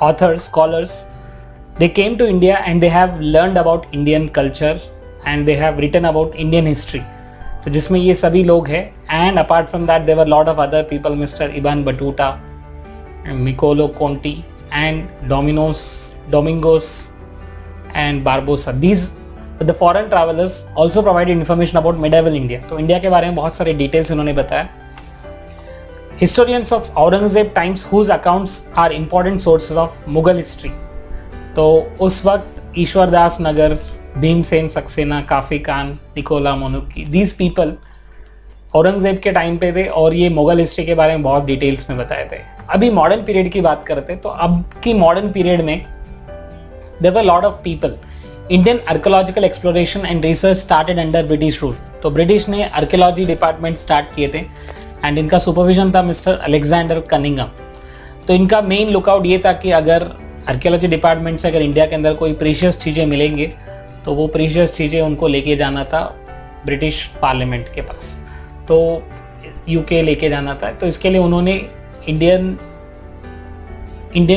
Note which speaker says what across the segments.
Speaker 1: authors, scholars, they came to India and they have learned about Indian culture and they have written about Indian history. तो जिसमें ये सभी लोग हैं, and apart from that there were lot of other people, Mr. Ibn Battuta and Niccolo Conti and Domingos and Barbosa. These the foreign travelers also provided information about medieval India. तो India के बारे में बहुत सारे details इन्होंने बताया. Historians of Aurangzeb times whose accounts are important sources of Mughal history. तो उस वक्त ईश्वर दास नगर, Bhimsen Saxena, Khafi Khan, Niccolao Manucci, these people Aurangzeb के टाइम पे थे और ये मुगल हिस्ट्री के बारे में बहुत डिटेल्स में बताए थे. अभी मॉडर्न पीरियड की बात करते तो अब की मॉडर्न पीरियड में there were lot of people. Indian archaeological exploration and research started under British rule. तो ब्रिटिश ने आर्कियोलॉजी डिपार्टमेंट स्टार्ट किए थे एंड इनका सुपरविजन था मिस्टर अलेक्जेंडर कनिंघम. तो इनका मेन लुकआउट ये था कि अगर आर्कियोलॉजी डिपार्टमेंट से अगर इंडिया के अंदर कोई प्रीशियस चीज़ें मिलेंगे तो वो प्रीशियस चीज़ें उनको लेके जाना था ब्रिटिश पार्लियामेंट के पास, तो यूके लेके जाना था. तो इसके लिए उन्होंने इंडियन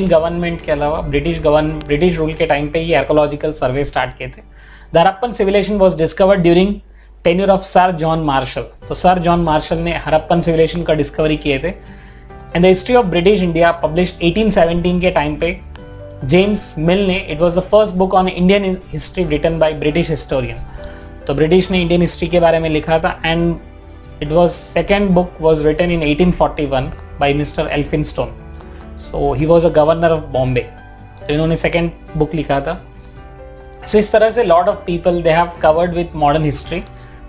Speaker 1: गवर्नमेंट के अलावा ब्रिटिश रूल के टाइम पे ये आर्कियोलॉजिकल सर्वे स्टार्ट किए थे. The Harappan civilization was discovered during tenure of sir John Marshall. तो सर जॉन मार्शल ने हरप्पन सिविलाइजेशन का डिस्कवरी किए थे. And the history of British India publish 1817 के टाइम पे जेम्स मिल ने, it was the first book on Indian history written by British historian. तो British ने इंडियन हिस्ट्री के बारे में लिखा था and it was second book was written in 1841 by mister Elphinstone. So he was a governor of Bombay. तो इन्होंने second book लिखा था. सो इस तरह से lot of people they have covered with modern history.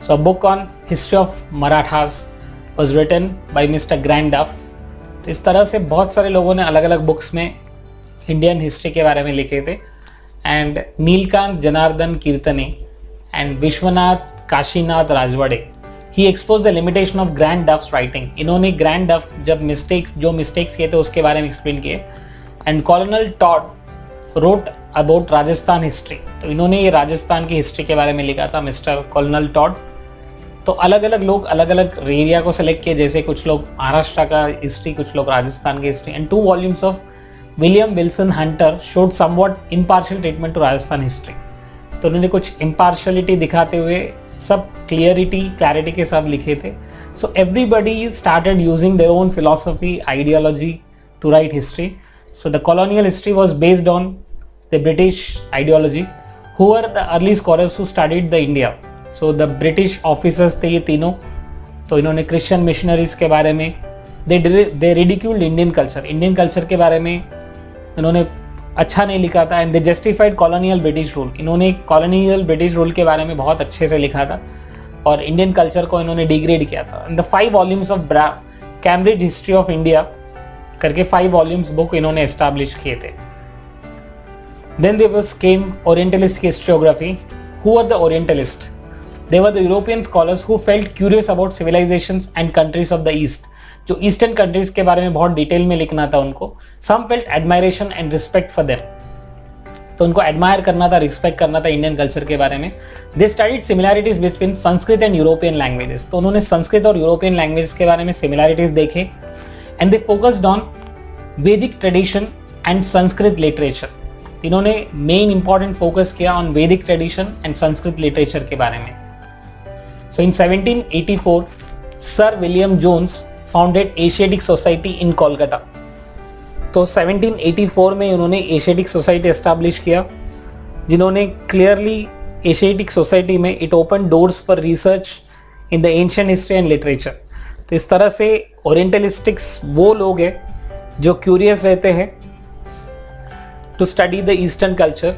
Speaker 1: So a book on history of Marathas was written by mister Grand Duff. तो इस तरह से बहुत सारे लोगों ने अलग अलग बुक्स में इंडियन हिस्ट्री के बारे में लिखे थे. And Nilkanth Janardan Kirtane and Vishwanath Kashinath Rajwade, he exposed the limitation of Grant Duff's writing. इन्होंने ग्रैंड डफ जब मिस्टेक्स किए थे उसके बारे में एक्सप्लेन किए. And colonel Tod wrote about Rajasthan history. तो इन्होंने ये राजस्थान की हिस्ट्री के बारे में लिखा था, मिस्टर कॉलोनल टॉड. तो अलग अलग लोग अलग अलग एरिया को सेलेक्ट किए, जैसे कुछ लोग महाराष्ट्र का हिस्ट्री, कुछ लोग राजस्थान की history. And 2 volumes of William Wilson Hunter showed somewhat impartial treatment to Rajasthan history. तो उन्होंने कुछ इम्पार्शियलिटी दिखाते हुए सब क्लैरिटी के साथ लिखे थे. So everybody started using their own philosophy, ideology to write history. So the colonial history was based on the British ideology, who are the early scholars who studied the India. So the British officers थे ये तीनों. तो इन्होंने Christian missionaries के बारे में, दे ridiculed Indian culture के बारे में इन्होंने अच्छा नहीं लिखा था. And they justified colonial British rule. इन्होंने कॉलोनियल ब्रिटिश रूल के बारे में बहुत अच्छे से लिखा था और इंडियन कल्चर को इन्होंने डिग्रेड किया था. And the 5 volumes of Cambridge history of India करके 5 वॉल्यूम्स बुक इन्होंने एस्टैब्लिश किए थे. Then there was came orientalist historiography. Who are the orientalist? They were the European scholars who felt curious about civilizations and countries of the East. जो eastern countries के बारे में बहुत detail में लिखना था उनको. Some felt admiration and respect for them. तो उनको एडमायर करना था, रिस्पेक्ट करना था इंडियन कल्चर के बारे में. They studied similarities between Sanskrit and European languages. तो उन्होंने संस्कृत और यूरोपियन लैंग्वेज के बारे में सिमिलैरिटीज देखे. And they focused on Vedic tradition and Sanskrit literature. इन्होंने मेन इंपॉर्टेंट फोकस किया on Vedic tradition and Sanskrit literature के बारे में. So in 1784, Sir William Jones founded Asiatic Society in Kolkata. तो 1784 में उन्होंने एशियाटिक सोसाइटी एस्टैब्लिश किया, जिन्होंने क्लियरली एशियाटिक सोसाइटी में it open doors for research in the ancient history and literature. तो इस तरह से ओरिएंटलिस्टिक्स वो लोग हैं जो क्यूरियस रहते हैं to study the eastern culture.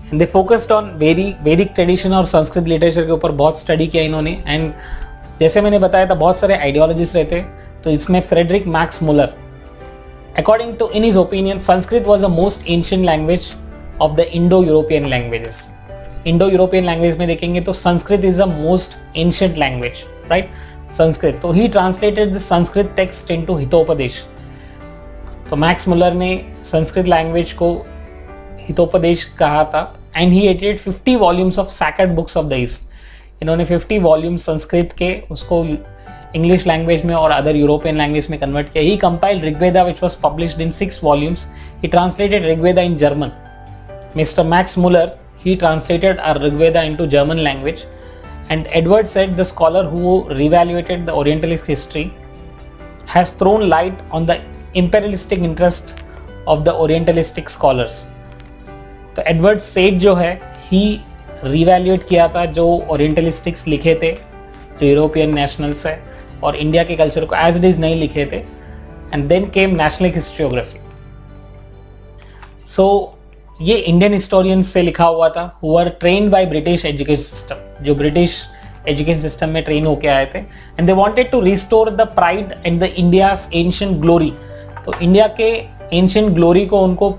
Speaker 1: And they focused on Vedic tradition और संस्कृत लिटरेचर के ऊपर बहुत स्टडी किया इन्होंने. एंड जैसे मैंने बताया था बहुत सारे आइडियोलॉजिस्ट रहते हैं. तो इसमें Friedrich Max Muller, according to in his opinion, Sanskrit was the most ancient language of the Indo European languages. Indo European language में देखेंगे तो Sanskrit is the most ancient language, right, Sanskrit. तो he translated the Sanskrit text into Hitopadesha. तो Max मुलर ने Sanskrit language को हितोपदेश कहा था. And he edited 50 volumes of sacred books of the east. इन्होंने 50 वॉल्यूम्स संस्कृत के उसको इंग्लिश लैंग्वेज में और अदर यूरोपियन लैंग्वेज में कन्वर्ट किया. He compiled Rigveda which was published in 6 volumes he translated Rigveda in German. Mr. Max Muller, he translated our Rigveda into German language. And Edward Said, the scholar who reevaluated the Orientalist history, has thrown light on the imperialistic interest of the Orientalistic scholars. तो Edward said जो है ही रिवैल्यूएट किया था जो ओरिएंटलिस्टिक्स लिखे थे, जो European nationals है, और इंडिया के कल्चर को एज इट इज नहीं लिखे थे. And then came national historiography. So ये इंडियन हिस्टोरियंस से लिखा हुआ था who are trained by British education system, जो ब्रिटिश एजुकेशन सिस्टम में ट्रेन होके आए थे. And they wanted to restore the pride and the India's ancient glory. तो इंडिया के एंशिएंट ग्लोरी को उनको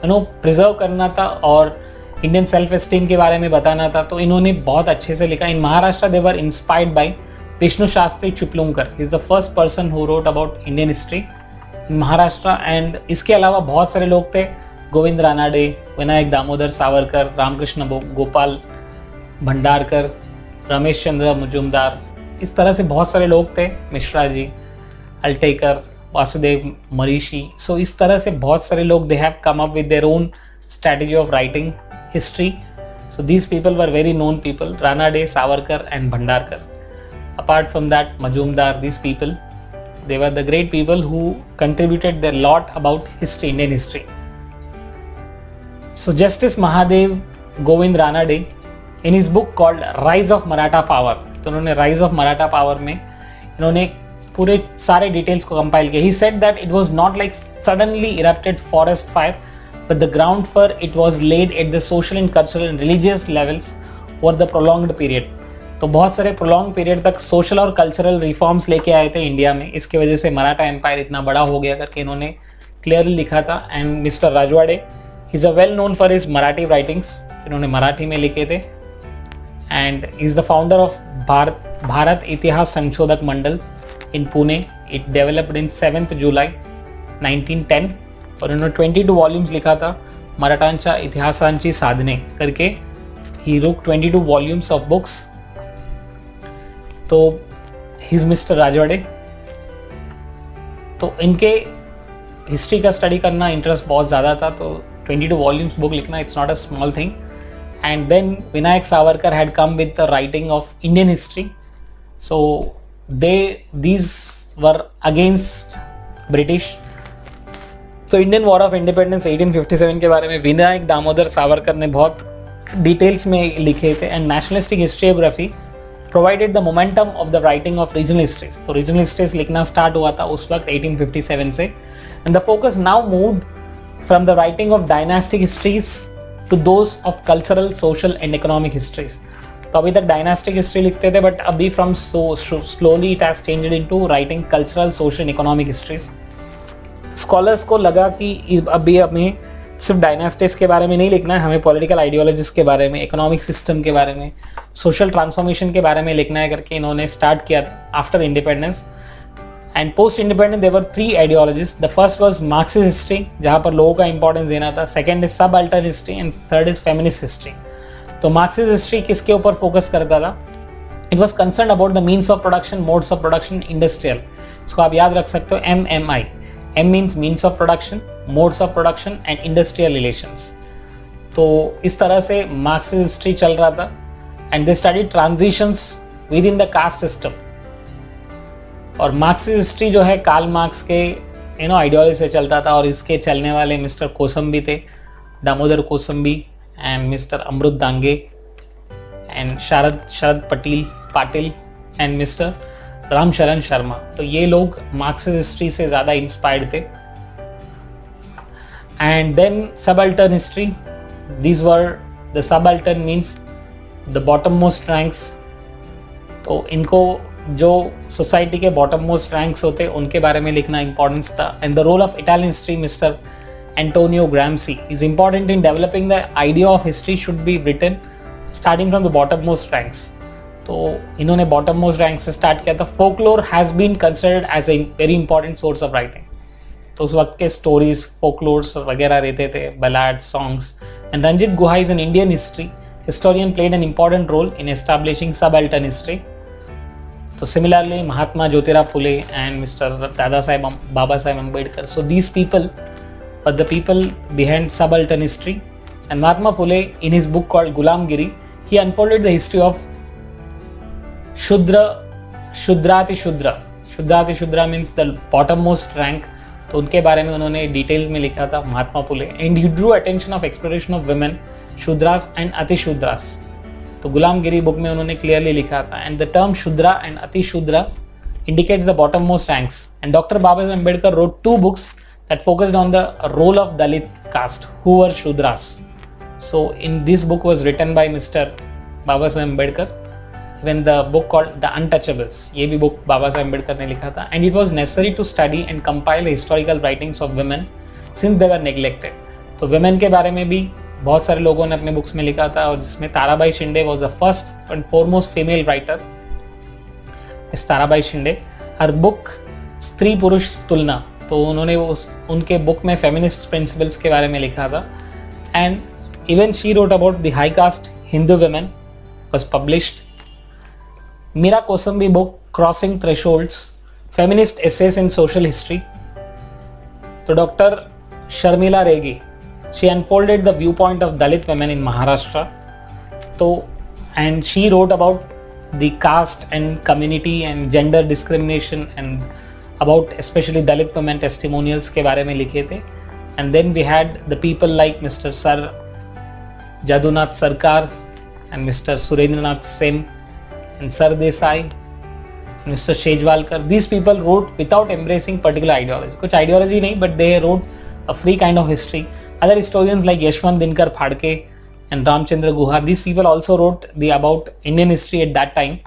Speaker 1: प्रिजर्व करना था और इंडियन सेल्फ एस्टीम के बारे में बताना था. तो इन्होंने बहुत अच्छे से लिखा. In Maharashtra they were inspired by Vishnu Shastri Chiplunkar. He is the first person who wrote about Indian history in Maharashtra. And इसके अलावा बहुत सारे लोग थे, गोविंद रानाडे, विनायक दामोदर सावरकर, रामकृष्ण गोपाल भंडारकर, रमेश चंद्र मुजुमदार, इस तरह से बहुत सारे लोग थे, मिश्रा जी, अल्टेकर, वासुदेव मरीषी. सो इस तरह से बहुत सारे लोग they have come up with their own strategy of writing history. So these people were very known people, Ranade, Savarkar and Bhandarkar. Apart from that, Majumdar, these people, they were the great people who contributed their lot about history, Indian history. So Justice Mahadev Govind Ranade, in his book called Rise of Maratha Power, तो उन्होंने Rise of Maratha Power में इन्होंने पूरे सारे details को compile किया. He said that it was not like suddenly erupted forest fire, but the ground for it was laid at the social and cultural and religious levels over the prolonged period. तो बहुत सारे prolonged period तक social और cultural reforms लेके आए थे India में. इसके वजह से मराठा एम्पायर इतना बड़ा हो गया करके इन्होंने क्लियरली लिखा था. And mister Rajwade, he is a well known for his Marathi writings. इन्होंने मराठी में लिखे थे. And is the founder of Bharat इतिहास संशोधक मंडल इन पुणे. इट डेवलप्ड इन 7 जुलाई 1910. और इन्होंने 22 वॉल्यूम्स लिखा था, मराठांच्या इतिहासांची साधने करके. He wrote 22 volumes of books. तो हिज मिस्टर राजवाड़े. तो इनके हिस्ट्री का स्टडी करना इंटरेस्ट बहुत ज़्यादा था. तो 22 वॉल्यूम्स बुक लिखना, it's not a small thing. And then Vinayak Savarkar had come with the writing of Indian history. So these were against British. तो इंडियन वॉर ऑफ इंडिपेंडेंस 1857 के बारे में विनायक दामोदर सावरकर ने बहुत डिटेल्स में लिखे थे. And nationalistic historiography provided the momentum of the writing of regional histories. तो रीजनल हिस्ट्रीज लिखना स्टार्ट हुआ था उस वक्त 1857 से. And the focus now moved from the writing of dynastic histories to those of cultural, social and economic histories. तो अभी तक डायनास्टिक हिस्ट्री लिखते थे, बट अभी from slowly it has changed into writing cultural, social and economic histories. Scholars को लगा कि अभी हमें सिर्फ डायनास्टीज के बारे में नहीं लिखना है, हमें पॉलिटिकल आइडियोलॉजीज के बारे में, इकोनॉमिक सिस्टम के बारे में, सोशल ट्रांसफॉर्मेशन के बारे में लिखना है करके इन्होंने स्टार्ट किया after independence. And post independence there were 3 ideologies. The first was Marxist history, जहां पर लोगों का इंपॉर्टेंस देना था. Second is subaltern history and third is feminist history. तो मार्क्सिस्ट हिस्ट्री किसके ऊपर फोकस करता था? It was concern about the means of production, modes of production, industrial. इसको आप याद रख सकते हो, MMI. M means means of production, modes of production and industrial relations. तो इस तरह से मार्क्सिस्ट हिस्ट्री चल रहा था. And they study transitions with in the caste system. और मार्क्सिस्ट हिस्ट्री जो है कार्ल मार्क्स के आइडियोलॉजी से चलता था. और इसके चलने वाले मिस्टर कोसंबी थे, Damodar Kosambi and mister Amrit Dange and Sharad Patil and mister Ramsharan Sharma. तो ये लोग मार्क्सिस्ट हिस्ट्री से ज़्यादा इंस्पायर्ड थे. And then subaltern history. These were the subaltern means the bottom most ranks. तो इनको जो सोसाइटी के बॉटम मोस्ट रैंक्स होते उनके बारे में लिखना इंपॉर्टेंस था. And the role of Italian history, mister Antonio Gramsci, is important in developing the idea of history should be written starting from the bottom most ranks. तो इन्होंने bottom most rank से start किया था. Folklore has been considered as a very important source of writing. तो उस वक्त के stories, folklores वगैरह रहते थे, ballad songs. And Ranjit Guha is an Indian history historian played an important role in establishing subaltern history. So similarly, Mahatma Jyotirao Phule and Mr. Dada Saheb Baba Saheb Ambedkar. So these people but the people behind subaltern history. And Mahatma Phule, in his book called Gulamgiri, he unfolded the history of Shudrati Shudra. Shudrati Shudra means the bottommost rank. तो उनके बारे में उन्होंने detail में लिखा था Mahatma Phule. And he drew attention of exploration of women, Shudras and Ati Shudras. तो गुलामगिरी book में उन्होंने क्लियरली लिखा था. एंड द टर्म शूद्रा एंड अति शूद्रा indicates the bottommost ranks. And Dr. Babasaheb Ambedkar wrote 2 books that focused on the role of Dalit caste, who were Shudras. So in this book was written by Mr. Babasaheb Ambedkar. Even the book called The Untouchables, ये भी book Babasaheb Ambedkar ने लिखा था. And it was necessary to study and compile historical writings of women since they were neglected. तो women के बारे में भी बहुत सारे लोगों ने अपने बुक्स में लिखा था, और जिसमें Tarabai Shinde was the first and foremost female writer. इस ताराबाई शिंदे, हर बुक स्त्री पुरुष तुलना, तो उन्होंने उनके बुक में फेमिनिस्ट प्रिंसिपल्स के बारे में लिखा था. And even she wrote about the high caste Hindu women was published. Meera Kosambi book crossing thresholds, feminist essays in social history. तो doctor Sharmila Rege, she unfolded the view point of Dalit women in Maharashtra. तो and she wrote about the caste and community and gender discrimination and about especially Dalit women testimonials के बारे में लिखे थे. And then we had the people like Mr. Sir Jadunath Sarkar and Mr. Surendranath Sen and Sir Desai and Mr. Shejwalkar. These people wrote without embracing particular ideology. कुछ ideology नहीं, but they wrote a free kind of history. Other historians like Yashwant Dinkar Phadke and Ramchandra Guha, these people also wrote about Indian history at that time.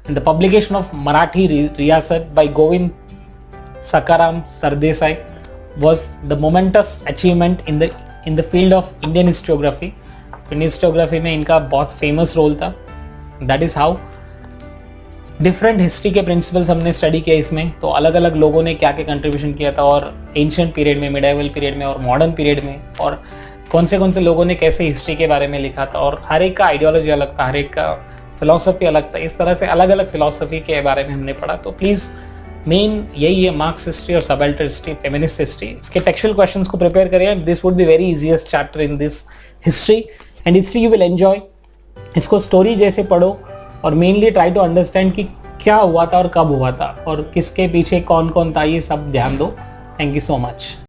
Speaker 1: And the publication of Marathi Riyasat by Govind Sakaram Sardesai was the momentous achievement in the field of Indian historiography. Indian historiography में इनका बहुत famous role था. That is how different history के principles हमने study किया इसमें. तो अलग अलग लोगों ने क्या क्या contribution किया था, और ancient period में, medieval period में और modern period में, और कौन से लोगों ने कैसे हिस्ट्री के बारे में लिखा था, और हर एक का आइडियोलॉजी अलग था, हर एक का फिलॉसफी अलग था. इस तरह से अलग अलग फिलॉसफी के बारे में हमने पढ़ा. तो प्लीज़ मेन यही है, मार्क्स हिस्ट्री और सबल्टन हिस्ट्री, फेमिनिस्ट हिस्ट्री. इसके टेक्सचुअल क्वेश्चंस को प्रिपेयर करिए. This would be very easiest chapter in this history. And history you will enjoy. इसको स्टोरी जैसे पढ़ो, और मेनली ट्राई टू अंडरस्टैंड कि क्या हुआ था और कब हुआ था और किसके पीछे कौन कौन था, ये सब ध्यान दो. Thank you so much.